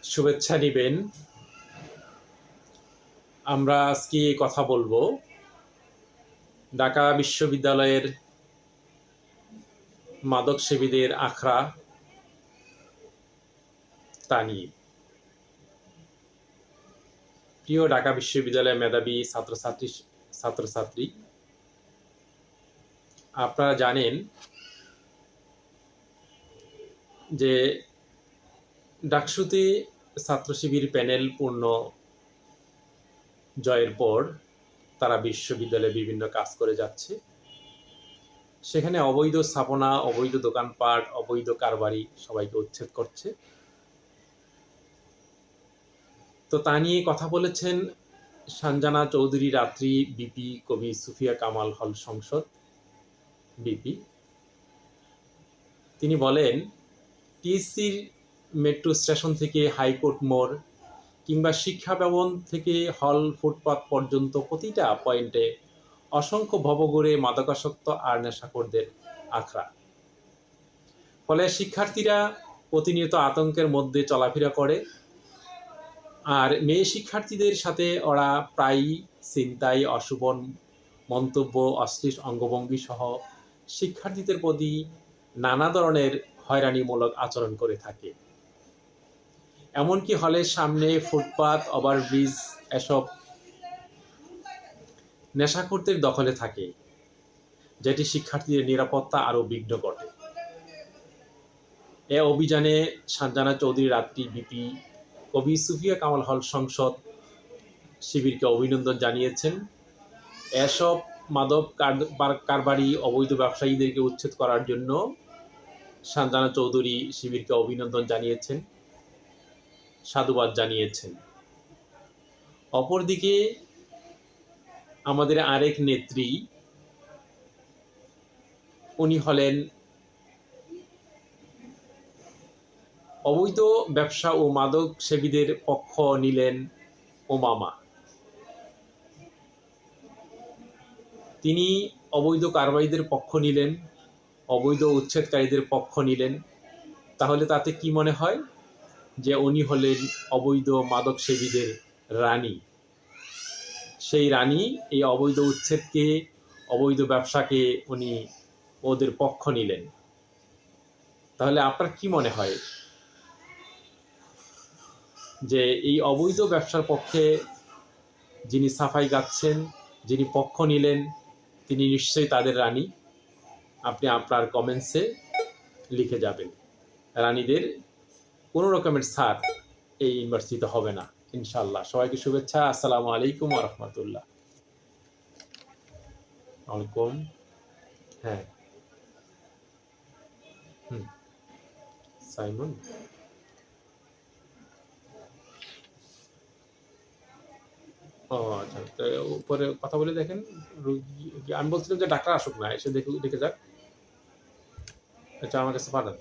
শুভেচ্ছা নিবেন। আমরা আজকে কথা বলবো ঢাকা বিশ্ববিদ্যালয়ের মাদক সেবীদের আখড়া তা নিয়ে। প্রিয় ঢাকা বিশ্ববিদ্যালয়ের মেধাবী ছাত্রছাত্রী, আপনারা জানেন যে ডাকসুতে ছাত্র শিবির প্যানেল পূর্ণ জয়ের পর তারা বিশ্ববিদ্যালয়ে বিভিন্ন কাজ করে যাচ্ছে। সেখানে অবৈধ স্থাপনা, অবৈধ দোকানপাট, অবৈধ কারবারি সবাইকে উচ্ছেদ করছে। তো তা নিয়ে কথা বলেছেন সানজানা চৌধুরী রাত্রি, বিপি কবি সুফিয়া কামাল হল সংসদ বিপি। তিনি বলেন, টিএসসির মেট্রো স্টেশন থেকে হাইকোর্ট মোড় কিংবা শিক্ষা ভবন থেকে হল ফুটপাত পর্যন্ত প্রতিটা পয়েন্টে অসংখ্য ভবঘুরে মাদকাসক্ত আর নেশাখোরদের আখড়া। ফলে শিক্ষার্থীরা প্রতিনিয়ত আতঙ্কের মধ্যে চলাফেরা করে। আর মেয়ে শিক্ষার্থীদের সাথে ওরা প্রায়ই ছিনতাই, অশুভ মন্তব্য, অশ্লীল অঙ্গভঙ্গি সহ শিক্ষার্থীদের প্রতি নানা ধরনের হয়রানিমূলক আচরণ করে থাকে। এমনকি হলের সামনে ফুটপাত, ওভারব্রিজ এসব নেশাখোরদের দখলে থাকে, যেটি শিক্ষার্থীদের নিরাপত্তা আরও বিঘ্ন ঘটে। এ অভিযানে সানজানা চৌধুরী রাত্রি, বিপি কবি সুফিয়া কামাল হল সংসদ শিবিরকে অভিনন্দন জানিয়েছেন। এসব মাদক কারবারি, অবৈধ ব্যবসায়ীদেরকে উচ্ছেদ করার জন্য সানজানা চৌধুরী শিবিরকে অভিনন্দন জানিয়েছেন, সাধুবাদ জানিয়েছেন। অপরদিকে আমাদের আরেক নেত্রী, উনি হলেন অবৈধ ব্যবসা ও মাদক সেবীদের পক্ষ নিলেন ওমামা। তিনি অবৈধ কারবারিদের পক্ষ নিলেন, অবৈধ উচ্ছেদকারীদের পক্ষ নিলেন। তাহলে তাতে কি মনে হয় যে উনি হলেন অবৈধ মাদক সেবীদের রানী। সেই রানী এই অবৈধ উচ্ছেদকে, অবৈধ ব্যবসাকে উনি ওদের পক্ষ নিলেন। তাহলে আপনার কি মনে হয় যে এই অবৈধ ব্যবসার পক্ষে যিনি সাফাই গাচ্ছেন, যিনি পক্ষ নিলেন, তিনি নিশ্চয়ই তাদের রানী? আপনি আপনার কমেন্টসে লিখে যাবেন। রানীদের কোনো রকমের ছাড় এই ইউনিভার্সিটিতে হবে না ইনশাল্লাহ। সবাইকে শুভেচ্ছা। আসসালামু আলাইকুম ওয়া রাহমাতুল্লাহ। ওয়ালাইকুম। হ্যাঁ। সাইমন। ও আচ্ছা, তো উপরে কথা বলে দেখেন। আমি বলছিলাম যে ডাক্তার আসুক না, এসে দেখে যাক। আচ্ছা, আমার কাছে পাঠান।